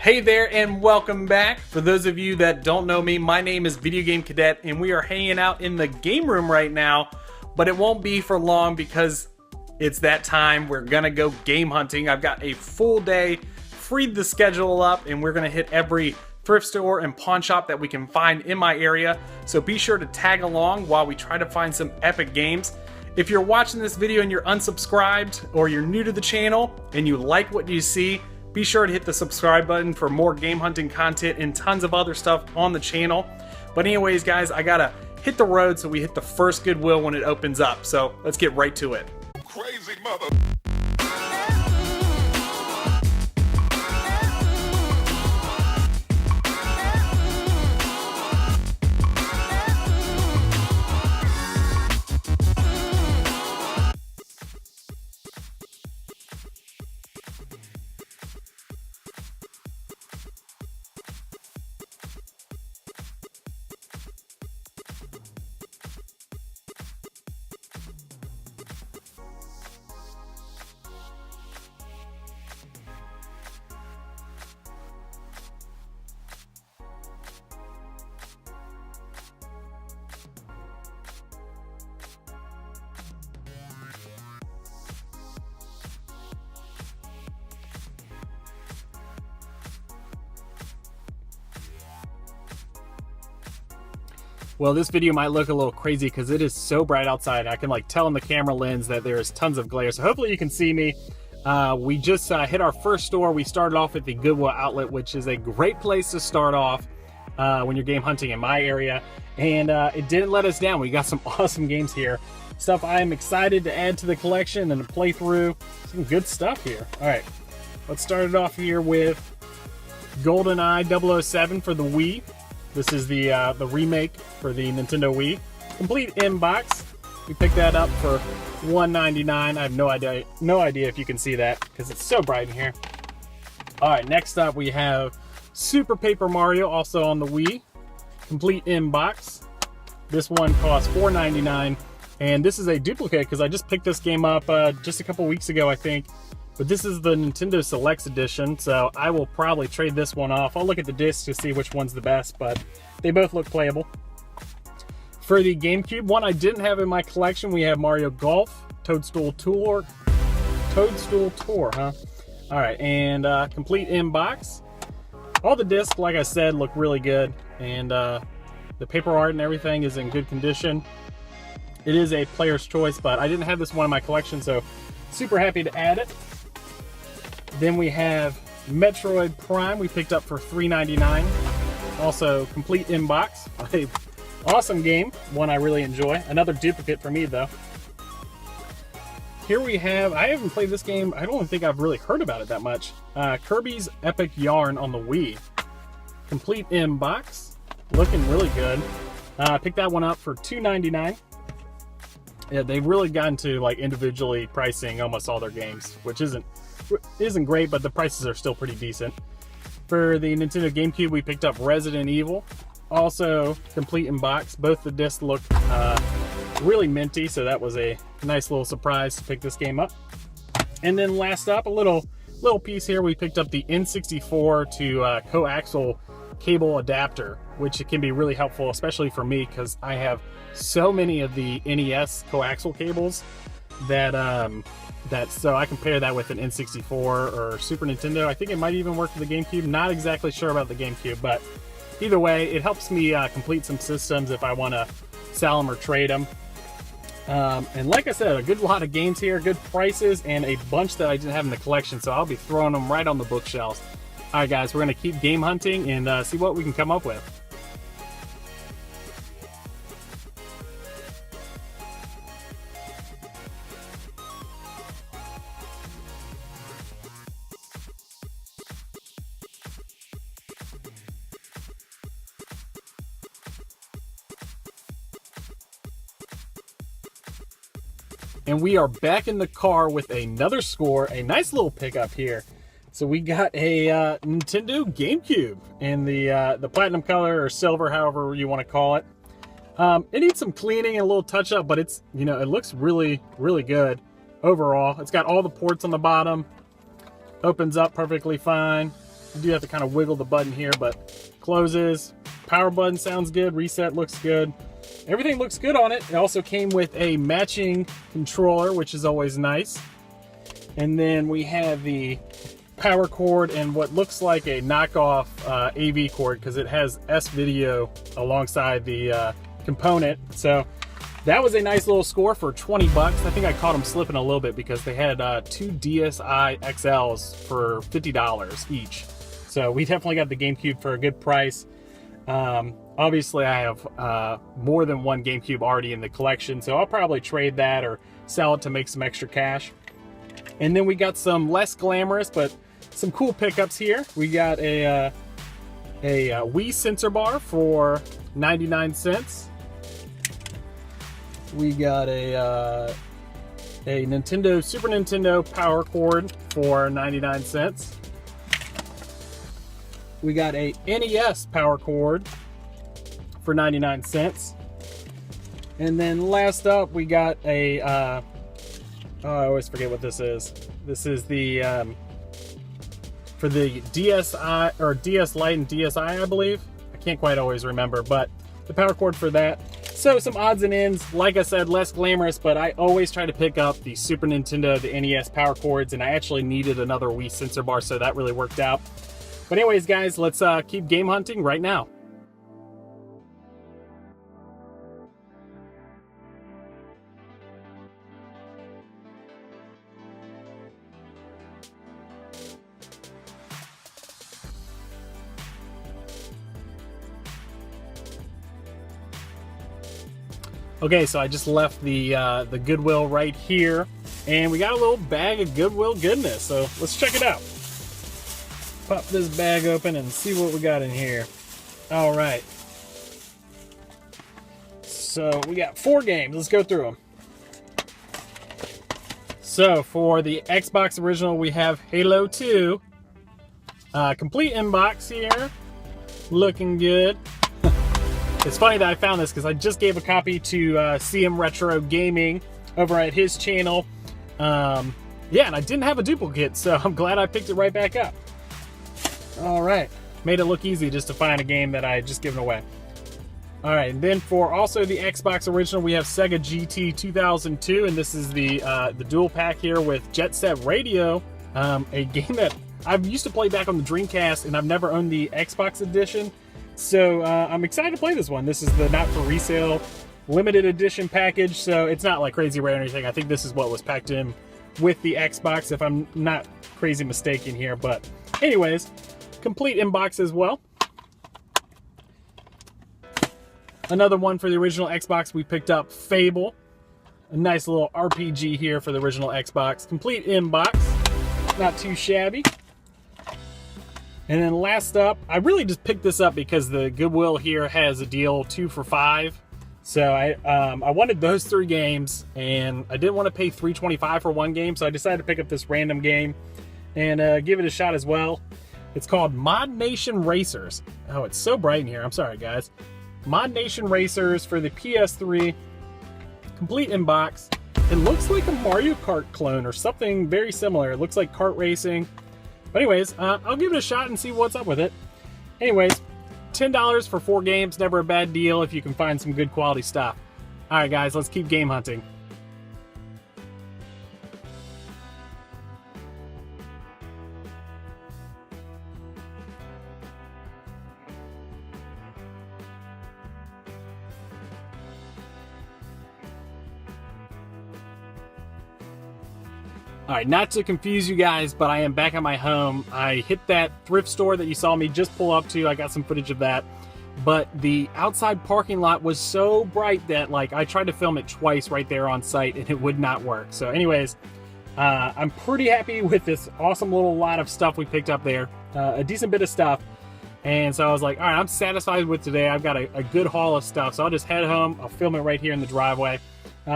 Hey there and welcome back. For those of you that don't know me, my name is Video Game Cadet and we are hanging out in the game room right now, but it won't be for long because it's that time. We're gonna go game hunting. I've got a full day, freed the schedule up, and we're gonna hit every thrift store and pawn shop that we can find in my area. So be sure to tag along while we try to find some epic games. If you're watching this video and you're unsubscribed or you're new to the channel and you like what you see, be sure to hit the subscribe button for more game hunting content and tons of other stuff on the channel. But anyways, guys, I gotta hit the road so we hit the first Goodwill when it opens up. So let's get right to it. Crazy mother. Well, this video might look a little crazy because it is so bright outside. I can like tell in the camera lens that there is tons of glare. So hopefully you can see me. We just hit our first store. We started off at the Goodwill Outlet, which is a great place to start off when you're game hunting in my area. And it didn't let us down. We got some awesome games here. Stuff I am excited to add to the collection and to play through. Some good stuff here. All right, let's start it off here with GoldenEye 007 for the Wii. This is the remake for the Nintendo Wii. Complete inbox. We picked that up for $1.99. I have no idea if you can see that because it's so bright in here. All right, next up we have Super Paper Mario, also on the Wii. Complete inbox. This one costs $4.99, and this is a duplicate because I just picked this game up just a couple weeks ago, I think. But this is the Nintendo Selects Edition, so I will probably trade this one off. I'll look at the discs to see which one's the best, but they both look playable. For the GameCube, one I didn't have in my collection, we have Mario Golf, Toadstool Tour, huh? All right, and complete inbox. All the discs, like I said, look really good, and the paper art and everything is in good condition. It is a player's choice, but I didn't have this one in my collection, so super happy to add it. Then we have Metroid Prime, we picked up for $3.99. Also, complete inbox. Awesome game, one I really enjoy. Another duplicate for me, though. Here we have, I haven't played this game, I don't think I've really heard about it that much. Kirby's Epic Yarn on the Wii. Complete inbox, looking really good. I picked that one up for $2.99. Yeah, they've really gotten to like individually pricing almost all their games, which isn't great, but the prices are still pretty decent. For the Nintendo GameCube, we picked up Resident Evil, also complete in box. Both the discs look really minty, so that was a nice little surprise to pick this game up. And then last up, a little piece here, we picked up the N64 to coaxial cable adapter, which can be really helpful, especially for me because I have so many of the NES coaxial cables that so I can pair that with an N64 or Super Nintendo. I think it might even work for the GameCube. Not exactly sure about the GameCube, but either way, it helps me complete some systems if I want to sell them or trade them. And like I said, a good lot of games here, good prices, and a bunch that I didn't have in the collection, so I'll be throwing them right on the bookshelves. All right, guys, we're going to keep game hunting and see what we can come up with. And we are back in the car with another score, a nice little pickup here. So we got a Nintendo Gamecube in the platinum color or silver, however you want to call it. It needs some cleaning and a little touch up, but it's, you know, it looks really, really good overall. It's got all the ports on the bottom, opens up perfectly fine. You do have to kind of wiggle the button here, but closes. Power button sounds good. Reset looks good. Everything looks good on it. It also came with a matching controller, which is always nice. And then we have the power cord and what looks like a knockoff AV cord, because it has S-Video alongside the component. So that was a nice little score for 20 bucks. I think I caught them slipping a little bit because they had two DSi XLs for $50 each. So we definitely got the GameCube for a good price. Obviously I have more than one GameCube already in the collection, so I'll probably trade that or sell it to make some extra cash. And then we got some less glamorous but some cool pickups here. We got a Wii sensor bar for 99 cents. We got a Super Nintendo power cord for 99 cents. We got a NES power cord for 99 cents. And then last up, we got a, oh, I always forget what this is. This is the, for the DSi, or DS Lite and DSi, I believe. I can't quite always remember, but the power cord for that. So some odds and ends, like I said, less glamorous, but I always try to pick up the Super Nintendo, the NES power cords, and I actually needed another Wii sensor bar, so that really worked out. But anyways, guys, let's keep game hunting right now. Okay, so I just left the Goodwill right here, and we got a little bag of Goodwill goodness, so let's check it out. Pop this bag open and see what we got in here. All right. So we got 4 games. Let's go through them. So for the Xbox original, we have Halo 2. Complete inbox here. Looking good. It's funny that I found this because I just gave a copy to CM Retro Gaming over at his channel. Yeah, and I didn't have a duplicate, so I'm glad I picked it right back up. All right, made it look easy just to find a game that I had just given away. All right, and then for also the Xbox original, we have Sega GT 2002, and this is the dual pack here with Jet Set Radio, a game that I've used to play back on the Dreamcast, and I've never owned the Xbox edition. So I'm excited to play this one. This is the not for resale limited edition package, so it's not like crazy rare or anything. I think this is what was packed in with the Xbox, if I'm not crazy mistaken here. But anyways, complete inbox as well. Another one for the original Xbox, we picked up Fable. A nice little RPG here for the original Xbox. Complete inbox, not too shabby. And then last up, I really just picked this up because the Goodwill here has a deal 2 for $5. So I wanted those 3 games, and I didn't want to pay $3.25 for one game, so I decided to pick up this random game and give it a shot as well. It's called Mod Nation Racers. Oh, it's so bright in here. I'm sorry, guys. Mod Nation Racers for the PS3. Complete inbox. It looks like a Mario Kart clone or something very similar. It looks like kart racing. But anyways, I'll give it a shot and see what's up with it. Anyways, $10 for 4 games, never a bad deal if you can find some good quality stuff. All right, guys, let's keep game hunting. All right, not to confuse you guys, but I am back at my home. I hit that thrift store that you saw me just pull up to. I got some footage of that. But the outside parking lot was so bright that like I tried to film it twice right there on site and it would not work. So anyways, I'm pretty happy with this awesome little lot of stuff we picked up there. A decent bit of stuff. And so I was like, all right, I'm satisfied with today. I've got a good haul of stuff. So I'll just head home. I'll film it right here in the driveway.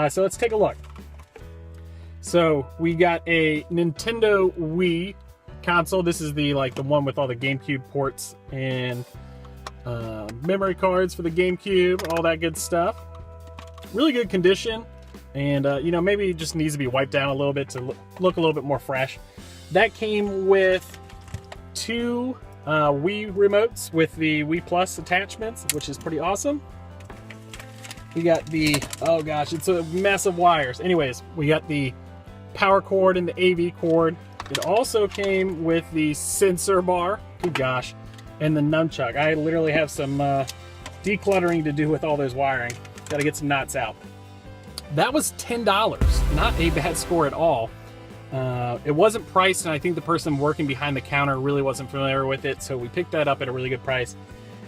So let's take a look. So we got a Nintendo Wii console. This is the one with all the GameCube ports and memory cards for the GameCube, all that good stuff. Really good condition, and you know, maybe it just needs to be wiped down a little bit to look a little bit more fresh. That came with 2 Wii remotes with the Wii Plus attachments, which is pretty awesome. We got the, oh gosh, it's a mess of wires. Anyways, we got the power cord and the AV cord. It also came with the sensor bar, good gosh, and the nunchuck. I literally have some decluttering to do with all those wiring. Gotta get some knots out. That was $10, not a bad score at all. It wasn't priced, and I think the person working behind the counter really wasn't familiar with it, so we picked that up at a really good price.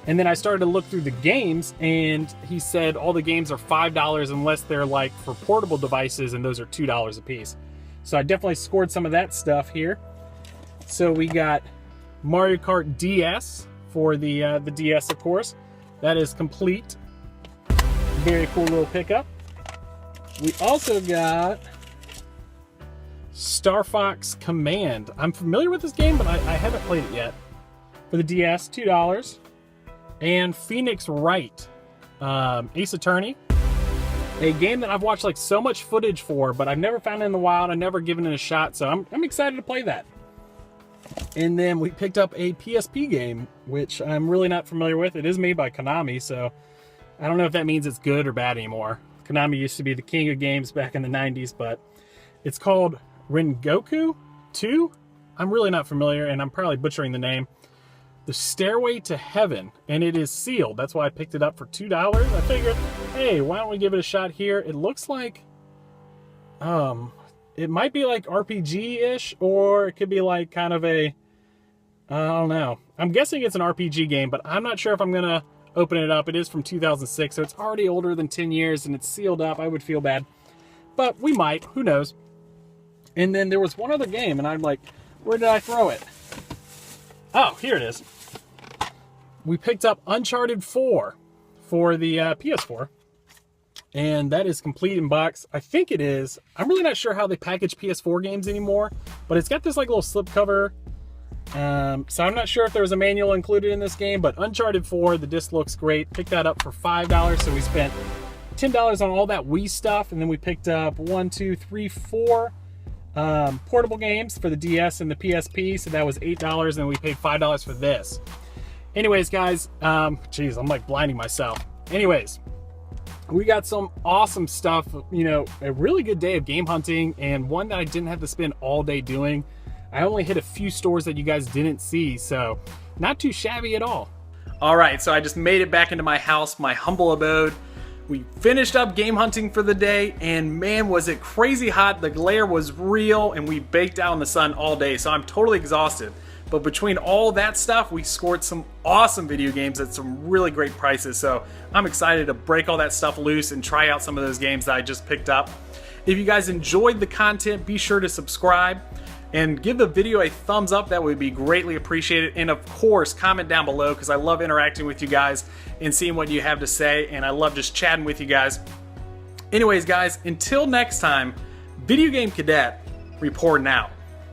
And then I started to look through the games, and he said all the games are $5 unless they're like for portable devices, and those are $2 a piece. So I definitely scored some of that stuff here. So we got Mario Kart DS for the DS, of course. That is complete. Very cool little pickup. We also got Star Fox Command. I'm familiar with this game, but I haven't played it yet. For the DS, $2. And Phoenix Wright, Ace Attorney. A game that I've watched like so much footage for, but I've never found it in the wild. I've never given it a shot, so I'm excited to play that. And then we picked up a PSP game, which I'm really not familiar with. It is made by Konami, so I don't know if that means it's good or bad anymore. Konami used to be the king of games back in the 90s, but it's called Rengoku 2. I'm really not familiar, and I'm probably butchering the name. The Stairway to Heaven, and it is sealed. That's why I picked it up for $2. I figured, hey, why don't we give it a shot here? It looks like, it might be like RPG-ish, or it could be like kind of a, I don't know. I'm guessing it's an RPG game, but I'm not sure if I'm gonna open it up. It is from 2006, so it's already older than 10 years, and it's sealed up. I would feel bad, but we might. Who knows? And then there was one other game, and I'm like, where did I throw it? Oh, here it is. We picked up Uncharted 4 for the PS4, and that is complete in box. I think it is. I'm really not sure how they package PS4 games anymore, but it's got this like little slipcover. So I'm not sure if there was a manual included in this game, but Uncharted 4, the disc looks great. Picked that up for $5, so we spent $10 on all that Wii stuff, and then we picked up 4 portable games for the DS and the PSP, so that was $8, and we paid $5 for this. Anyways, guys, geez, I'm like blinding myself. Anyways, we got some awesome stuff, you know, a really good day of game hunting, and one that I didn't have to spend all day doing. I only hit a few stores that you guys didn't see, so not too shabby at all. All right, so I just made it back into my house, my humble abode. We finished up game hunting for the day, and man, was it crazy hot. The glare was real, and we baked out in the sun all day, so I'm totally exhausted. But between all that stuff, we scored some awesome video games at some really great prices, so I'm excited to break all that stuff loose and try out some of those games that I just picked up. If you guys enjoyed the content, be sure to subscribe and give the video a thumbs up. That would be greatly appreciated. And of course, comment down below, because I love interacting with you guys and seeing what you have to say, and I love just chatting with you guys. Anyways, guys, until next time, Video Game Cadet reporting out.